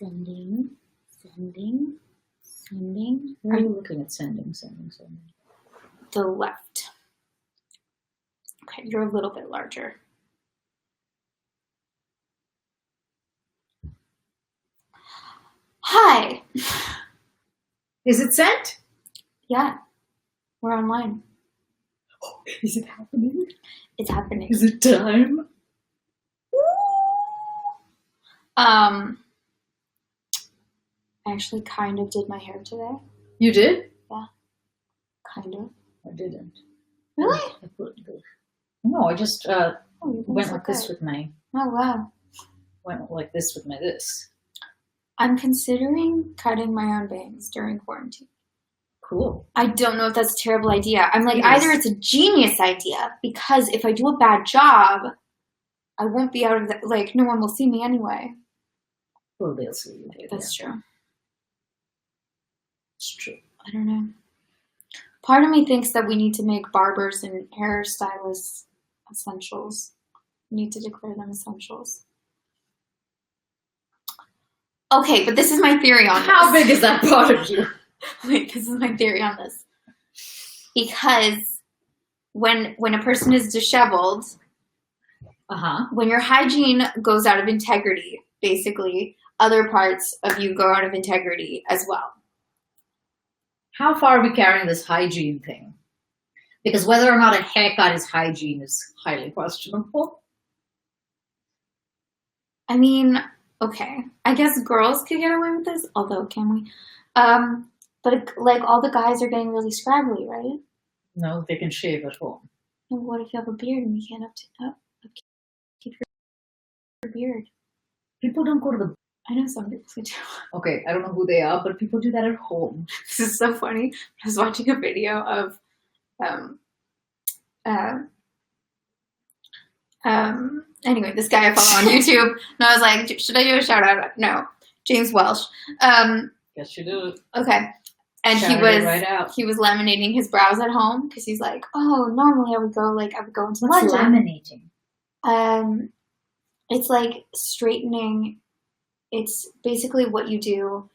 Sending. Where are you looking at sending? The left. Okay, you're a little bit larger. Hi. Is it sent? Yeah, we're online. Oh, is it happening? It's happening. Is it time? I actually kind of did my hair today. You did? Yeah, kind of. I didn't. Really? No, I just went like okay. this with my. Oh wow. Went like this with my this. I'm considering cutting my own bangs during quarantine. Cool. I don't know if that's a terrible idea. I'm like, either it's a genius idea, because if I do a bad job, I won't be out of the, like, no one will see me anyway. Well, they'll see you. That's true. It's true. I don't know. Part of me thinks that we need to make barbers and hairstylists essentials. We need to declare them essentials. Okay, but this is my theory on this. How big is that part of you? Wait, this is my theory on this. Because when a person is disheveled, when your hygiene goes out of integrity, basically, other parts of you go out of integrity as well. How far are we carrying this hygiene thing? Because whether or not a haircut is hygiene is highly questionable. I mean, okay, I guess girls could get away with this, although can we? But like all the guys are getting really scraggly, right? No, they can shave at home. And what if you have a beard and you can't keep your beard? People don't go to the... I know some people who do. Okay, I don't know who they are, but people do that at home. This is so funny. I was watching a video of anyway, this guy I follow on YouTube, and I was like, should I do a shout out? No. James Welsh. Yes, you do. Okay. And he was laminating his brows at home because he's like, oh, normally I would go into the salon. Laminating? It's like straightening. It's basically what you do.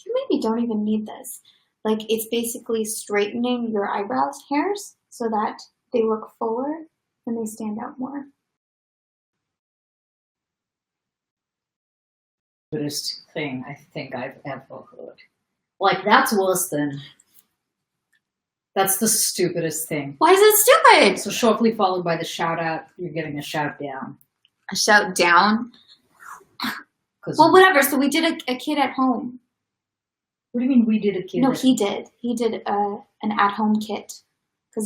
You maybe don't even need this. Like, it's basically straightening your eyebrows hairs so that they look fuller and they stand out more. Stupidest thing I think I've ever heard. Like, that's worse than... That's the stupidest thing. Why is it stupid? So shortly followed by the shout out, you're getting a shout down. A shout down? Well, whatever. So we did a kid at home. What do you mean we did a kid? No, he did. He did an at-home kit.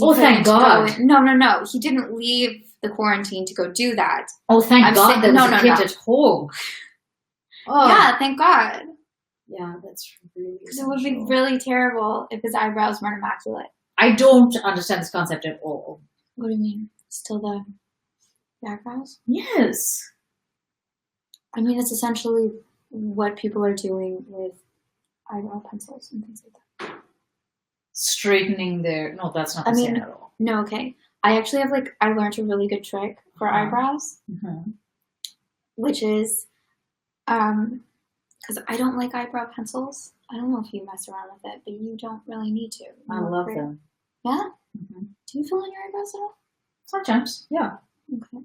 Oh, thank God. No. He didn't leave the quarantine to go do that. Oh, thank God there was a kid at home. Oh. Yeah, thank God. Yeah, that's really... Because it would be really terrible if his eyebrows weren't immaculate. I don't understand this concept at all. What do you mean? Still the eyebrows? Yes. I mean, it's essentially what people are doing with eyebrow pencils and things like that. Straightening their... No, that's not the same at all. No, okay. I actually have, I learned a really good trick for eyebrows. Which is... because I don't like eyebrow pencils. I don't know if you mess around with it, but you don't really need to. I love them. Yeah? Do you fill in your eyebrows at all? Sometimes, yeah. Okay.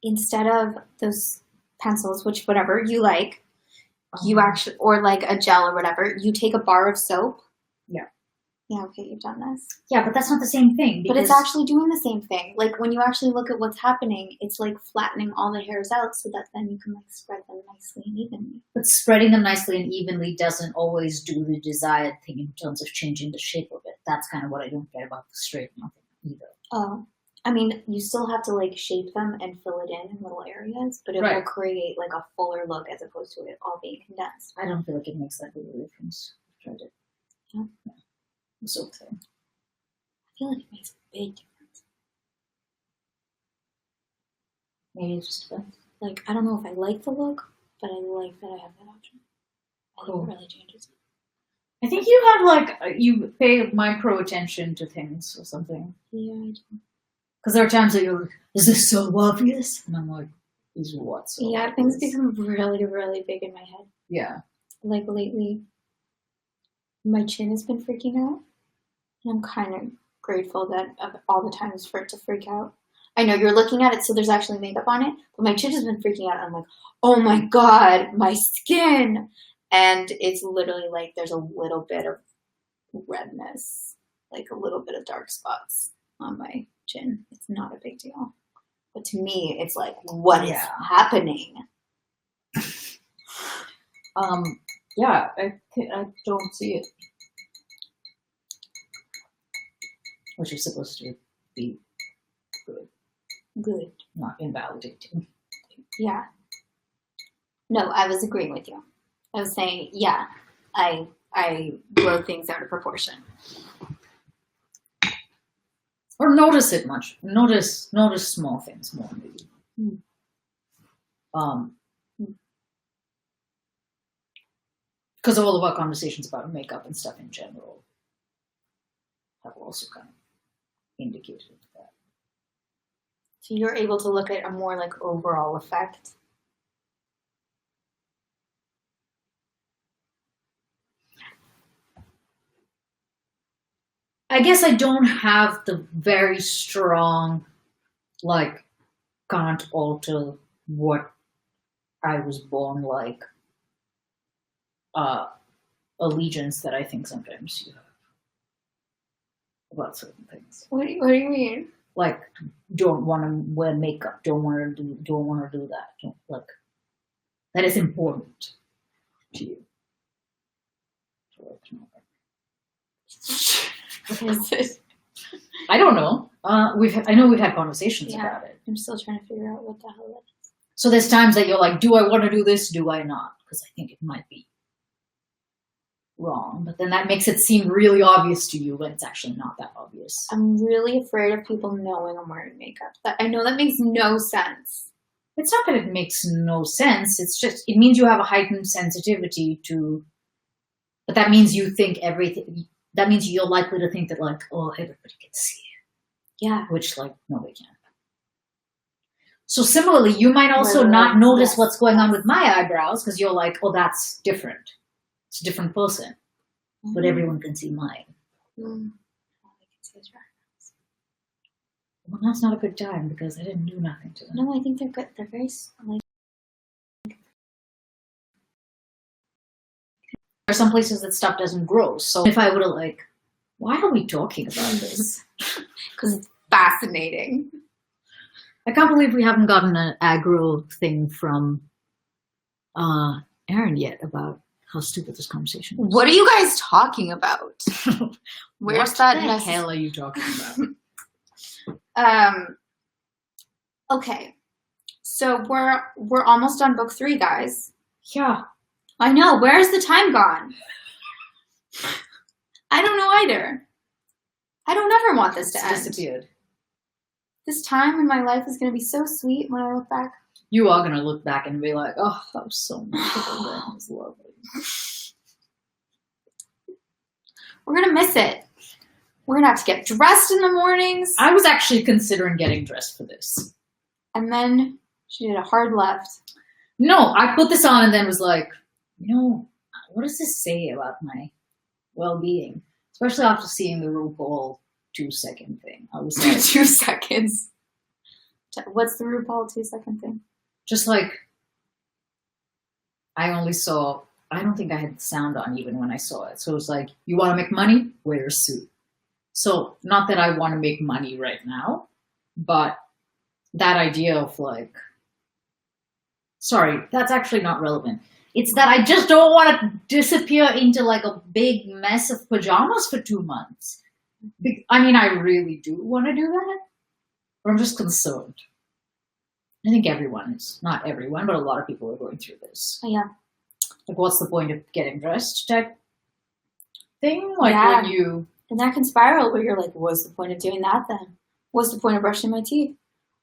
Instead of those pencils, which whatever you like, you actually, or like a gel or whatever, you take a bar of soap. Yeah. Yeah, okay, you've done this. Yeah, but that's not the same thing. But it's actually doing the same thing. Like, when you actually look at what's happening, it's like flattening all the hairs out so that then you can spread them nicely and evenly. But spreading them nicely and evenly doesn't always do the desired thing in terms of changing the shape of it. That's kind of what I don't get about the straightening thing either. Oh. I mean, you still have to shape them and fill it in little areas, but it will create a fuller look as opposed to it all being condensed. I don't feel like it makes that big a difference. I've tried it. Yeah. The soap thing. I feel like it makes a big difference. Maybe it just depends. I don't know if I like the look, but I like that I have that option. I think it really changes it. I think you have you pay micro attention to things or something. Yeah, I do. Because there are times that you're like, is this so obvious? And I'm like, is what's Yeah, things become really, really big in my head. Yeah. Like lately, my chin has been freaking out. And I'm kind of grateful that of all the times for it to freak out. I know you're looking at it, so there's actually makeup on it, but my chin has been freaking out. I'm like, oh my God, my skin. And it's literally like there's a little bit of redness, like a little bit of dark spots on my chin. It's not a big deal. But to me, it's like, what is happening? Yeah, I don't see it. Which is supposed to be good. Good. Not invalidating. Yeah. No, I was agreeing with you. I was saying, yeah, I blow things out of proportion. Or notice it much. Notice small things more, maybe. Because all of our conversations about makeup and stuff in general have also kind of indicated that. So you're able to look at a more like overall effect. I guess I don't have the very strong, like, can't alter what I was born like allegiance that I think sometimes you have about certain things. What do you mean? Like, don't want to wear makeup, don't want to do that. That is important to you. What is it? I don't know. I know we've had conversations about it. I'm still trying to figure out what the hell it is. So there's times that you're like, do I want to do this? Do I not? Because I think it might be wrong. But then that makes it seem really obvious to you when it's actually not that obvious. I'm really afraid of people knowing I'm wearing makeup. I know that makes no sense. It's not that it makes no sense. It's just, it means you have a heightened sensitivity to, but that means you think everything, that means you're likely to think that like, oh, everybody can see it. Yeah. Which like, nobody can. So similarly, you might also not notice what's going on with my eyebrows because you're like, oh, that's different. It's a different person. But everyone can see mine. Well, that's not a good time because I didn't do nothing to them. No, I think they're good. They're very like. There are some places that stuff doesn't grow. So if I would have like, why are we talking about this? Because it's fascinating. I can't believe we haven't gotten an aggro thing from Erin yet about how stupid this conversation is. What are you guys talking about? Where's that? What the hell are you talking about? Okay. So we're almost on book 3, guys. Yeah. I know. Where's the time gone? I don't know either. I don't ever want this to end. Disappeared. This time in my life is going to be so sweet when I look back. You are going to look back and be like, oh, that was so magical. That was lovely. We're going to miss it. We're going to have to get dressed in the mornings. I was actually considering getting dressed for this. And then she did a hard left. No, I put this on and then was like, you know, what does this say about my well-being? Especially after seeing the RuPaul 2-second thing. I was like, 2 seconds. What's the RuPaul 2-second thing? Just like, I don't think I had the sound on even when I saw it. So it was like, you want to make money? Wear a suit. So not that I want to make money right now, but that idea of like, sorry, that's actually not relevant. It's that I just don't want to disappear into like a big mess of pajamas for 2 months. I mean, I really do want to do that, but I'm just concerned. I think everyone is, not everyone, but a lot of people are going through this. Oh, yeah. Like, what's the point of getting dressed type thing? Like, yeah. when you... And that can spiral where you're like, what's the point of doing that then? What's the point of brushing my teeth?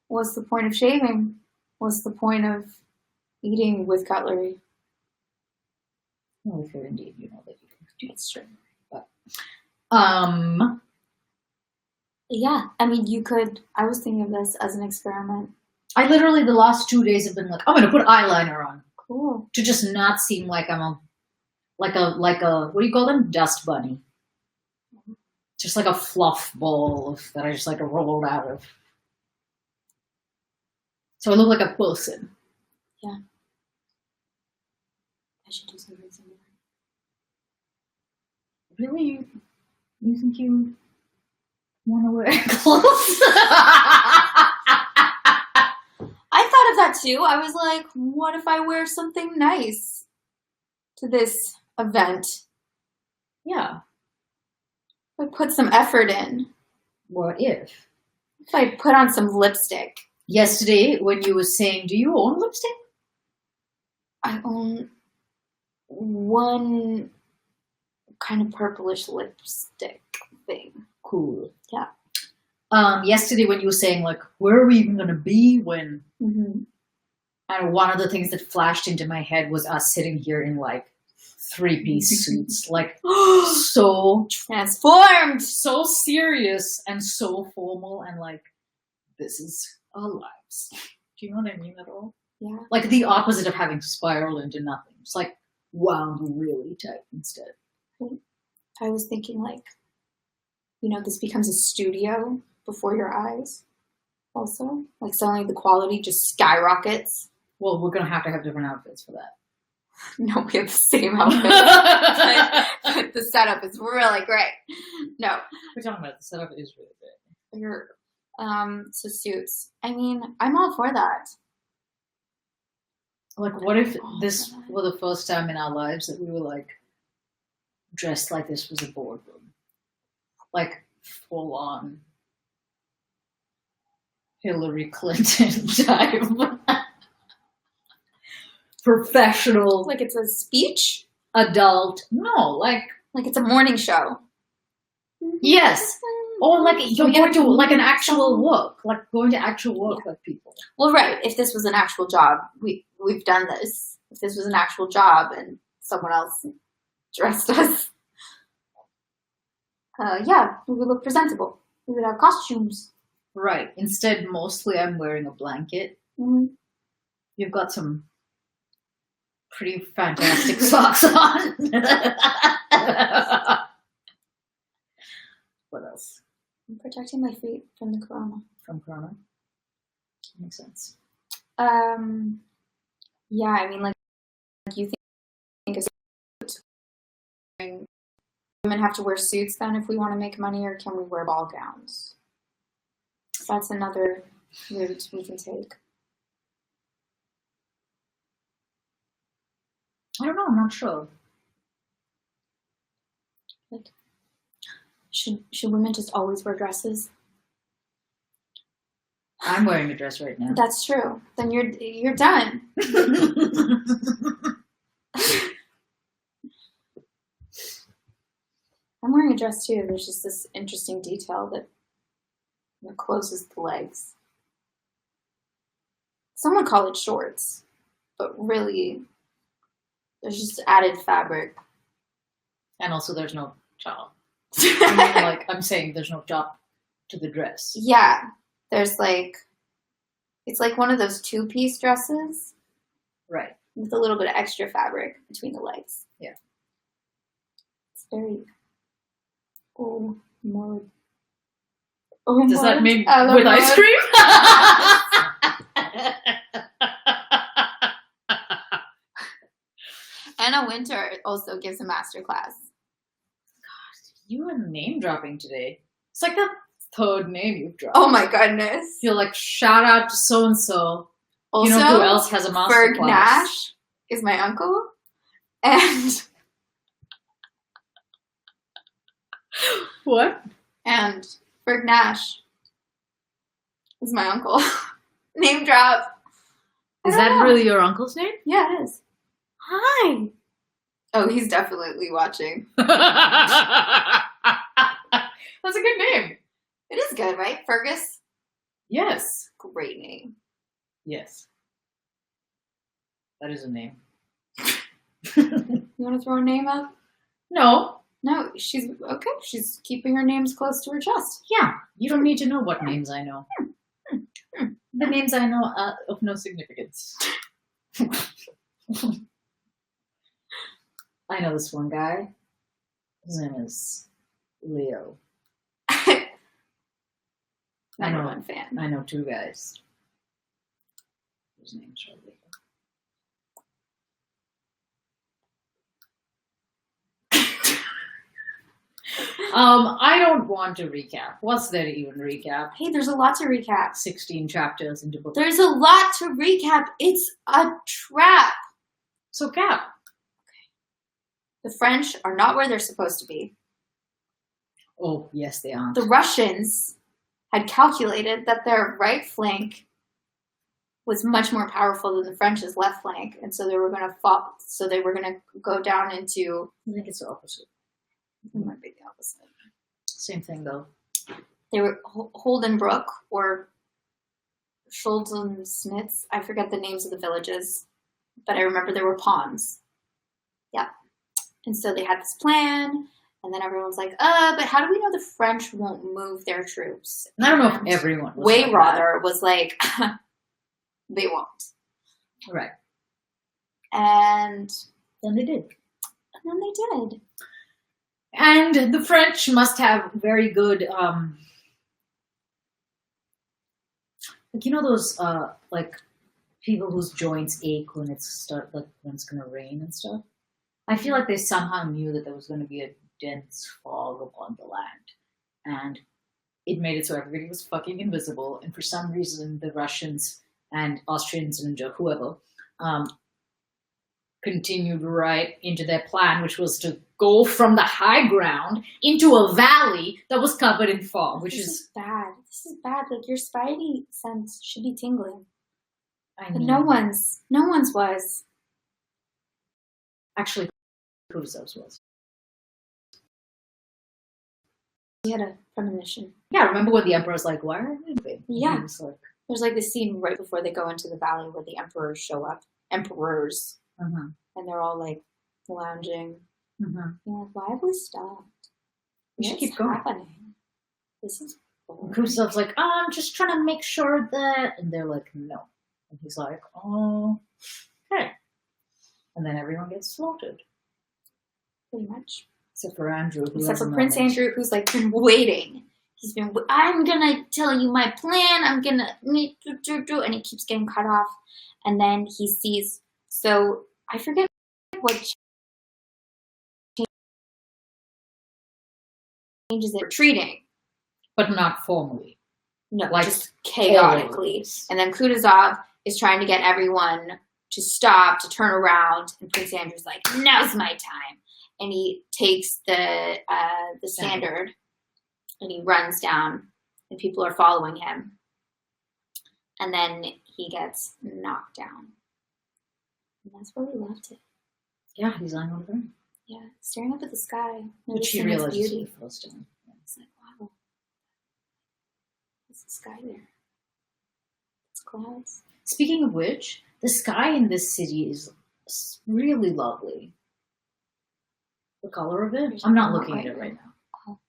What's the point of shaving? What's the point of eating with cutlery? Well, if you're indeed, you know that you can do it straight. But, yeah, I mean, you could, I was thinking of this as an experiment. I literally the last 2 days have been like, I'm gonna put eyeliner on. Cool. To just not seem like I'm a what do you call them? Dust bunny. Just like a fluff ball that I just like rolled out of. So I look like a person. Yeah. I should do something similar. Really? You think you want to wear clothes? I thought of that too. I was like, what if I wear something nice to this event? Yeah. I put some effort in. What if? If I put on some lipstick. Yesterday, when you were saying, do you own lipstick? I own one kind of purplish lipstick thing. Cool. Yeah. Yesterday when you were saying like, where are we even going to be when? Mm-hmm. And one of the things that flashed into my head was us sitting here in like 3-piece suits, like so transformed, so serious and so formal, and like this is our lives. Do you know what I mean at all? Yeah. Like the opposite of having spiraled into nothing. It's like wound really tight instead. I was thinking like, this becomes a studio before your eyes. Also, like suddenly the quality just skyrockets. Well, we're gonna have different outfits for that. No, we have the same outfit. But the setup is really great. No, we're talking about the setup is really great. So suits. I mean, I'm all for that. Like, what if this were the first time in our lives that we were like dressed like this was a boardroom, like full on Hillary Clinton type. Professional, like it's a speech, adult. No, like it's a morning show. Yes, or like you're going to like an actual work, like going to actual work with people. Well, right. If this was an actual job, we've done this. If this was an actual job and someone else dressed us, yeah, we would look presentable. We would have costumes. Right. Instead, mostly I'm wearing a blanket. Mm-hmm. You've got some pretty fantastic socks on. What else? I'm protecting my feet from the corona. From corona? Makes sense. Yeah, I mean, like you think women have to wear suits then if we want to make money, or can we wear ball gowns? That's another route we can take. I don't know. I'm not sure. Like, should women just always wear dresses? I'm wearing a dress right now. That's true. Then you're done. I'm wearing a dress too. There's just this interesting detail that closes the legs. Some would call it shorts, but really, there's just added fabric. And also, there's no top. I mean, I'm saying there's no top to the dress. Yeah, there's it's like one of those 2-piece dresses, right? With a little bit of extra fabric between the legs. Yeah, it's very. Oh, more. Does that mean with ice cream? Anna Winter also gives a master class. God, you are name dropping today. It's like the 3rd name you've dropped. Oh my goodness. You're like, shout out to so-and-so. Also, you know who else has a master Ferg class? Nash is my uncle. And... What? And Ferg Nash is my uncle. Name drop. Is that really your uncle's name? Yeah, it is. Hi. Oh, he's definitely watching. That's a good name. It is good, right? Fergus? Yes. Great name. Yes. That is a name. You want to throw a name up? No. No, she's okay. She's keeping her names close to her chest. Yeah. You don't need to know what names I know. The names I know are of no significance. I know this one guy. His name is Leo. Number one fan. I know two guys. Whose names are Leo. I don't want to recap. What's there to even recap? Hey, there's a lot to recap. 16 chapters into book. There's a lot to recap. It's a trap. So cap. The French are not where they're supposed to be. Oh, yes, they are. The Russians had calculated that their right flank was much more powerful than the French's left flank, and so they were going to fall. So they were going to go down into. I think it's the opposite. It might be the opposite. Same thing, though. They were Holdenbrook or Schulden-Snitz. I forget the names of the villages, but I remember there were ponds. Yeah. And so they had this plan, and then everyone's like, but how do we know the French won't move their troops? I don't know if everyone was Wayrather was like, they won't. Right. And then they did. And then they did. And the French must have very good, like, you know those, like, people whose joints ache when it's when it's gonna rain and stuff? I feel like they somehow knew that there was gonna be a dense fog upon the land. And it made it so everybody was fucking invisible. And for some reason, the Russians and Austrians and whoever, continued right into their plan, which was to go from the high ground into a valley that was covered in fog, which is bad. This is bad. Like, your spidey sense should be tingling. I mean, no one's was. Actually, Kutuzov's was. He had a premonition. Yeah, remember when the emperor was like, "Why are we moving?" Yeah. Like, there's like this scene right before they go into the valley where the emperors show up. Emperors. Mm-hmm. And they're all like lounging. Mm-hmm. You're like, why have we stopped? We should keep going. Happening? This is boring. Kutuzov's like, I'm just trying to make sure that, and they're like, no. And he's like, oh, okay. And then everyone gets slaughtered. Pretty much. Except for Andrew. Except for Prince Andrew, who's like been waiting. He's been, I'm gonna tell you my plan. I'm gonna, and he keeps getting cut off. And then he sees, so I forget what changes it. Retreating. But not formally. No, like, just chaotically. And then Kutuzov is trying to get everyone to stop, to turn around. And Prince Andrew's like, now's my time. And he takes the standard and he runs down and people are following him. And then he gets knocked down. And that's where we left it. Yeah, he's lying on the ground. Yeah, staring up at the sky. Which he realizes for the first time. Yeah. It's like, wow. There's the sky there. It's clouds. Speaking of which, the sky in this city is really lovely. The color of it? I'm not looking at it right now. Oh.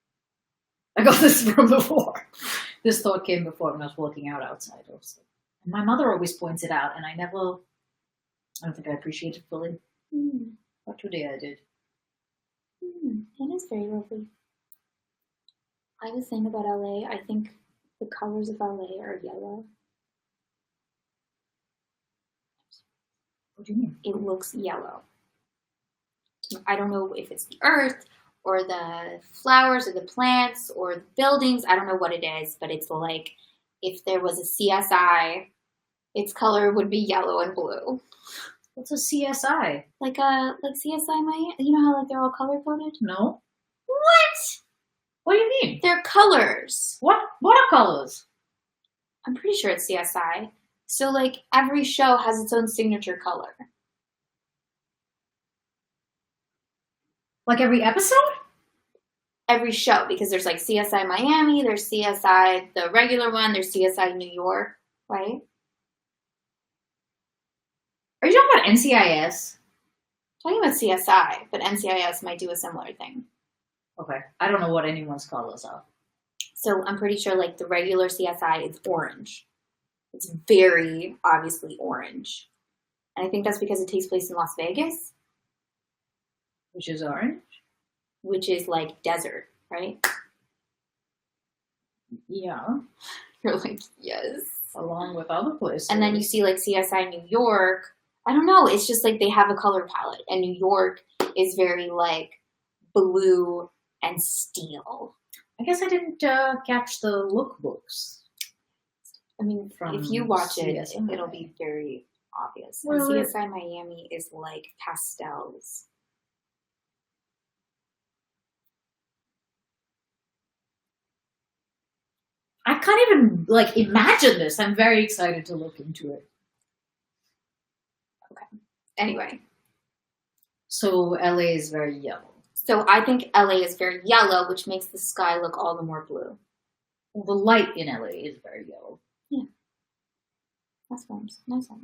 I got this from before. This thought came before when I was walking out outside. Also. And my mother always points it out, and I don't think I appreciate it fully. Mm. But today I did. It is very lovely. I have a thing about LA. I think the colors of LA are yellow. What do you mean? It looks yellow. I don't know if it's the earth or the flowers or the plants or the buildings. I don't know what it is, but it's like if there was a CSI, its color would be yellow and blue. What's a CSI? Like CSI Miami. You know how like they're all color coded? No. What? What do you mean? They're colors. What are colors? I'm pretty sure it's CSI. So like every show has its own signature color. Like every episode? Every show, because there's like CSI Miami, there's CSI, the regular one, there's CSI New York, right? Are you talking about NCIS? Talking about CSI, but NCIS might do a similar thing. Okay. I don't know what anyone's colors are. So I'm pretty sure like the regular CSI is orange. It's very obviously orange. And I think that's because it takes place in Las Vegas. Which is orange? Which is like desert, right? Yeah. You're like, yes. Along with other places. And then you see like CSI New York. I don't know. It's just like they have a color palette. And New York is very like blue and steel. I guess I didn't catch the lookbooks. I mean, if you watch it, it'll be very obvious. Well, and CSI Miami is like pastels. I can't even like imagine this. I'm very excited to look into it. Okay. Anyway. So LA is very yellow. So I think LA is very yellow, which makes the sky look all the more blue. Well, the light in LA is very yellow. Yeah. That's what I'm saying.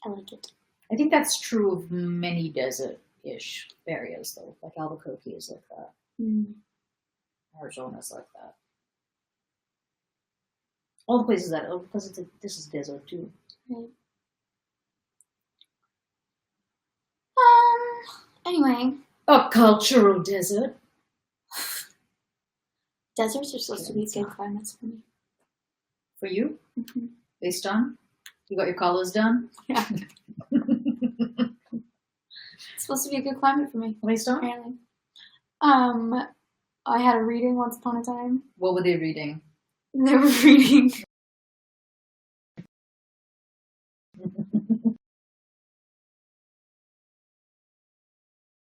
I like it. I think that's true of many desert-ish areas, though. Like Albuquerque is like that. Mm. Arizona's like that. All the places that, because this is desert too. Right. Anyway. A cultural desert. Deserts are supposed to be good climates for me. For you? Mm-hmm. Based on? You got your colors done? Yeah. It's supposed to be a good climate for me. Based on? Apparently. I had a reading once upon a time. What were they reading? They were reading